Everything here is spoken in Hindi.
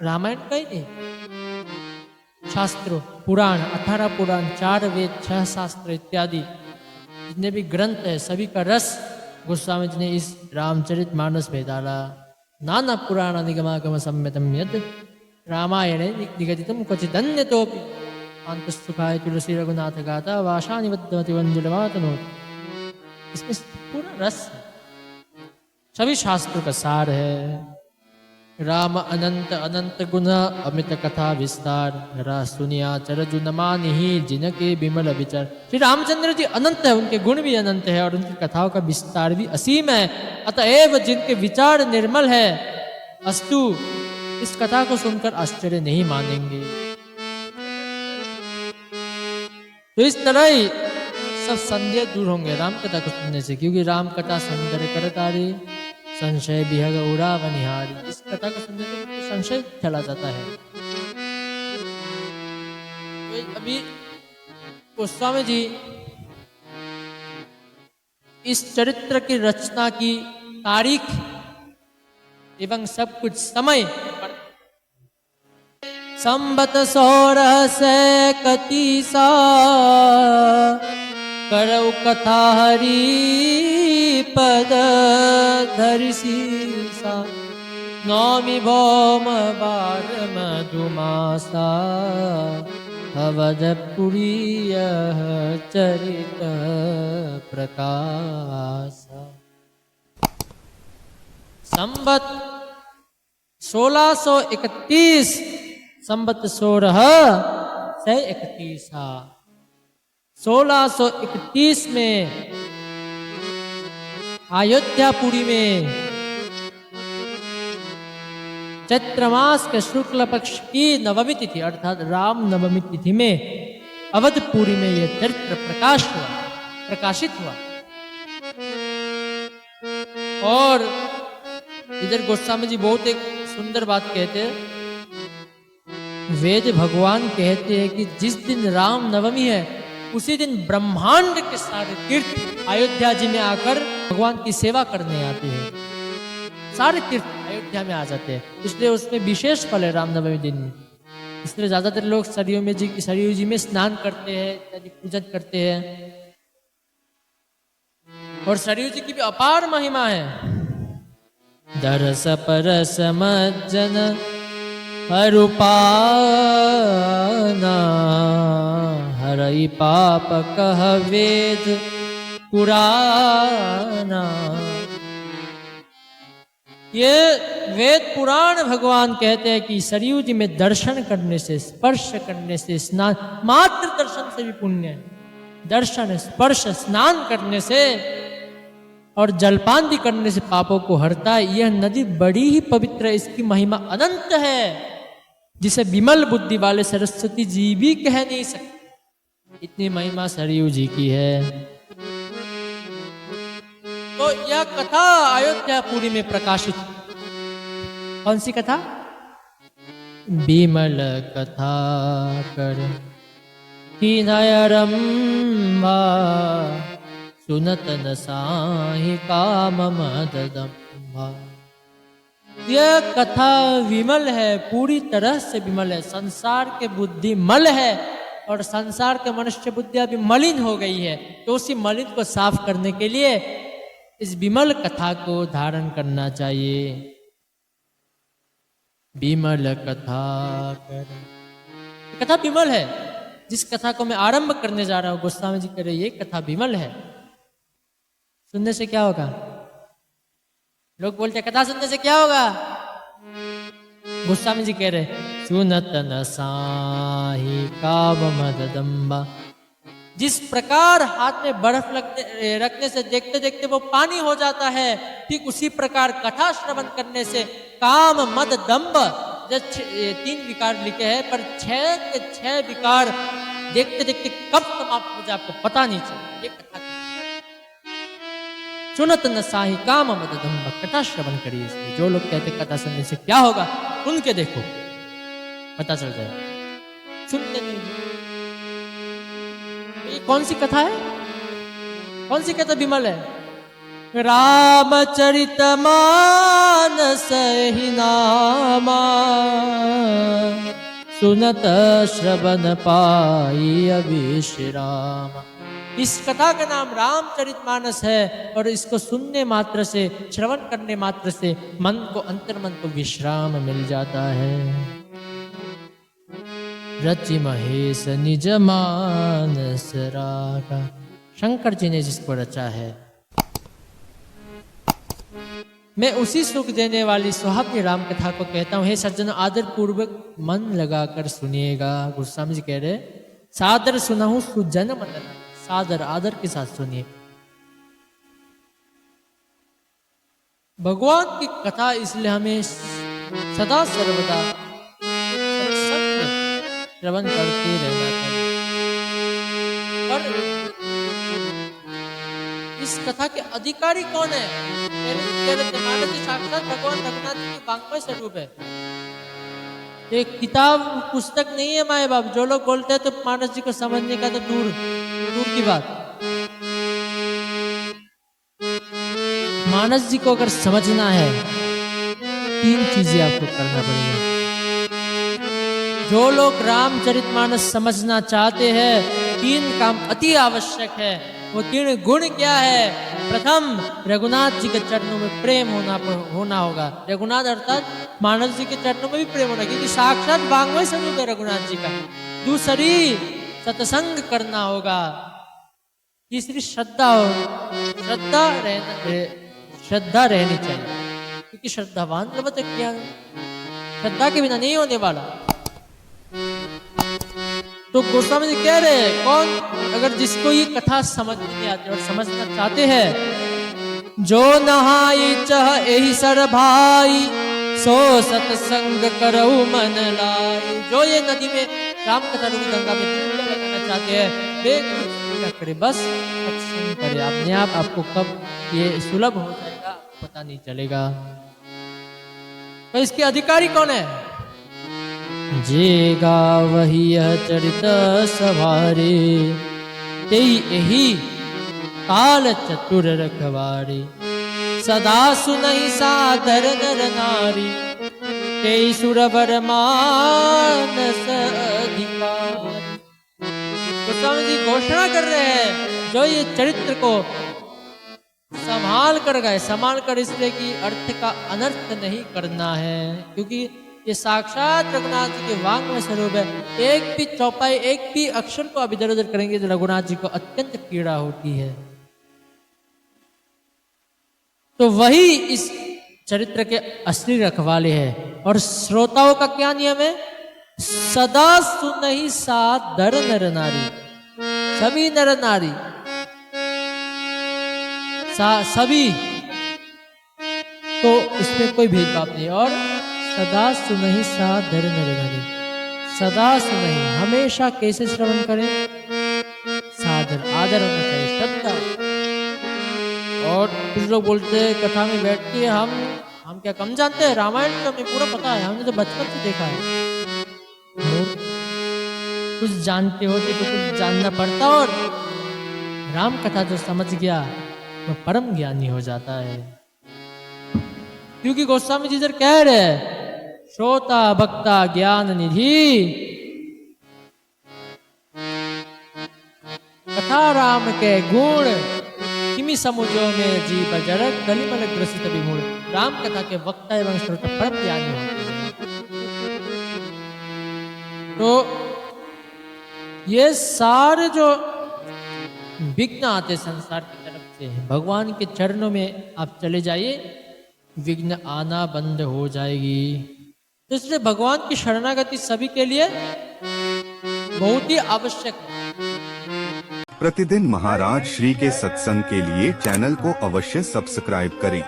रामायण का ही नहीं, शास्त्रों, पुराण, 18 पुराण, 4 वेद, 6 शास्त्र इत्यादि जितने भी ग्रंथ है सभी का रस गोस्वामी जी ने इस रामचरितमानस में डाला। नाना पुराण निगमागम सम्यतम यद रामायणे निगदितम क्वचिदन्यतोपि आंतस्तुखाय तुलसी रघुनाथ गाथा वाशानि वद्यमति वंजुलमातनोत। इसमें पूरा रस है, सभी शास्त्रों का सार है। राम अनंत अनंत गुण अमित कथा विस्तार, रा सुनिया चरजु नमानिहि जिनके बिमल विचार। श्री रामचंद्र जी अनंत है, उनके गुण भी अनंत है और उनकी कथाओं का विस्तार भी असीम है। अतएव जिनके विचार निर्मल है अस्तु इस कथा को सुनकर आश्चर्य नहीं मानेंगे। तो इस तरह ही सब संदेह दूर होंगे राम कथा को सुनने से, क्योंकि राम कथा सुनकर करतारी संशय विहग उड़ा बनिहारी। इस कथा को सुनने से संशय चला जाता है। तो अभी गोस्वामी जी इस चरित्र की रचना की तारीख एवं सब कुछ समय संबत 1631 करऊ कथा हरि पद धरिसीसा, नौमी भौम बार मधुमासा अवधपुरी चरित प्रकाश। संबत 1631 संबत 1631 1631 में अयोध्यापुरी में चैत्र मास के शुक्ल पक्ष की नवमी तिथि अर्थात राम नवमी तिथि में अवधपुरी में यह चरित्र प्रकाशित हुआ। और इधर गोस्वामी जी बहुत एक सुंदर बात कहते हैं। वेद भगवान कहते हैं कि जिस दिन राम नवमी है उसी दिन ब्रह्मांड के सारे तीर्थ अयोध्या जी में आकर भगवान की सेवा करने आते हैं। सारे तीर्थ अयोध्या में आ जाते हैं, इसलिए उसमें विशेष फल है रामनवमी दिन में। इसलिए ज्यादातर लोग सरयू जी में स्नान करते हैं, इत्यादि पूजन करते हैं। और सरयू जी की भी अपार महिमा है। दरस परस मज्जन हरुपाना, हरई पाप कह वेद पुराना। ये वेद पुराण भगवान कहते हैं कि सरयू जी में दर्शन करने से, स्पर्श करने से, स्नान मात्र दर्शन से भी पुण्य है। दर्शन स्पर्श स्नान करने से और जलपान भी करने से पापों को हरता है। यह नदी बड़ी ही पवित्र है, इसकी महिमा अनंत है जिसे विमल बुद्धि वाले सरस्वती जी भी कह नहीं सकते। इतनी महिमा सरयू जी की है। तो यह कथा अयोध्यापुरी में प्रकाशित। कौन सी कथा? विमल कथा कर कीनयरम्भा, सुनत न साहि काम मददम्भा। यह कथा विमल है, पूरी तरह से विमल है। संसार के बुद्धि मल है और संसार के मनुष्य बुद्धि अभी मलिन हो गई है। तो उसी मलिन को साफ करने के लिए इस विमल कथा को धारण करना चाहिए। विमल कथा कर, कथा विमल है। जिस कथा को मैं आरंभ करने जा रहा हूं गोस्वामी जी कह रहे ये कथा विमल है। सुनने से क्या होगा? लोग बोलते कथा सुनने से क्या होगा? गोस्वामी जी कह रहे सुनत न साहि काम मददम्बा। जिस प्रकार हाथ में बर्फ रखने से देखते देखते वो पानी हो जाता है, ठीक उसी प्रकार कथा श्रवण करने से काम मद दम्भ, जो 3 विकार लिखे हैं पर 6 के 6 विकार देखते देखते कब समाप्त हो जाए आपको पता नहीं चले। ये कथा सुनत न साहि काम मद दम्भ, कथा श्रवण करिए। इसलिए जो लोग कहते कथा सुनने से क्या होगा, सुन के देखो पता चल जाए। सुनते नहीं। कौन सी कथा है? कौन सी कथा विमल है? रामचरितमानस ही नामा, सुनत श्रवण पाई अविश्राम। इस कथा का नाम रामचरितमानस है और इसको सुनने मात्र से, श्रवण करने मात्र से मन को, अंतर्मन को विश्राम मिल जाता है। रचि महेश निज मानस रागा, शंकर जी ने जिसको रचा है। मैं उसी सुख देने वाली सुहावनी राम कथा को कहता हूँ। हे सज्जन, आदर पूर्वक मन लगाकर सुनिएगा। गोस्वामी जी कह रहे, सादर सुनाहूं सुजन मन, सादर आदर के साथ सुनिए। भगवान की कथा इसलिए हमें सदा सर्वदा सत्संग श्रवण करते रहना चाहिए। और इस कथा के अधिकारी कौन है? साक्षात भगवान रघुनाथ जी के वांग्मय स्वरूप है। एक किताब पुस्तक नहीं है माए बाप। जो लोग बोलते हैं तो मानस जी को समझने का तो दूर दूर की बात। मानस जी को अगर समझना है, 3 चीजें आपको करना पड़ेगी। जो लोग रामचरितमानस समझना चाहते हैं, 3 काम अति आवश्यक है। वो 3 गुण क्या है? प्रथम, रघुनाथ जी के चरणों में प्रेम होना होगा। रघुनाथ अर्थात मानस जी के चरणों में भी प्रेम होना, क्योंकि साक्षात वांग्मय स्वरूप है रघुनाथ जी का। दूसरी, सत्संग करना होगा। तीसरी, श्रद्धा रहनी चाहिए, क्योंकि श्रद्धावान क्या, श्रद्धा के बिना नहीं होने वाला। तो गोस्वामी जी कह रहे हैं, कौन? अगर जिसको ये कथा समझ नहीं आती और समझना चाहते हैं, जो नहाई चह एहि सर भाई, सो सत्संग करऊ मन लाई। जो ये नदी में राम कथा रूपी गंगा में डुबकी लगाना चाहते हैं, वे क्या करे? बस सत्संग करे। अपने आप आपको कब ये सुलभ हो जाएगा पता नहीं चलेगा। तो इसके अधिकारी कौन है? जे गावहि यह चरित सवारे, तेई एहि काल चतुर रखवारे। सदा सुनहि सादर नर नारी, तेई सुरवर मानस अधिकारी। गोस्वामी जी घोषणा कर रहे हैं, जो ये चरित्र को संभाल कर गए, संभाल कर इसलिए कि अर्थ का अनर्थ नहीं करना है, क्योंकि ये साक्षात रघुनाथ जी के वांग्मय स्वरूप है। एक भी चौपाई, एक भी अक्षर को आप इधर उधर करेंगे तो रघुनाथ जी को अत्यंत पीड़ा होती है। तो वही इस चरित्र के असली रखवाले हैं। और श्रोताओं का क्या नियम है? सदा सुनहि सादर नर नारी। सभी नर नारी, सभी, तो इसमें कोई भेदभाव नहीं। और सदा सुनहि सादर नर नारी, सदा सुनहि, हमेशा कैसे श्रवण करें? सादर, आदर होना चाहिए, श्रद्धा। और कुछ लोग बोलते हैं कथा में बैठ के हम क्या कम जानते हैं? रामायण तो हमें पूरा पता है, हमने तो बचपन से देखा है। कुछ जानते होते तो कुछ जानना पड़ता। और राम कथा जो समझ गया वो परम ज्ञानी हो जाता है। क्योंकि गोस्वामी जी इधर कह रहे हैं, श्रोता भक्ता ज्ञान निधि, कथा राम के गुण, किमि समुझो में जीव जड़क, कलिमल ग्रसित विमूढ़। राम कथा के वक्ता एवं श्रोता परम ज्ञानी होते हैं। तो ये सारे जो विघ्न आते संसार की तरफ से, भगवान के चरणों में आप चले जाइए, विघ्न आना बंद हो जाएगी। तो इसलिए भगवान की शरणागति सभी के लिए बहुत ही आवश्यक है। प्रतिदिन महाराज श्री के सत्संग के लिए चैनल को अवश्य सब्सक्राइब करें।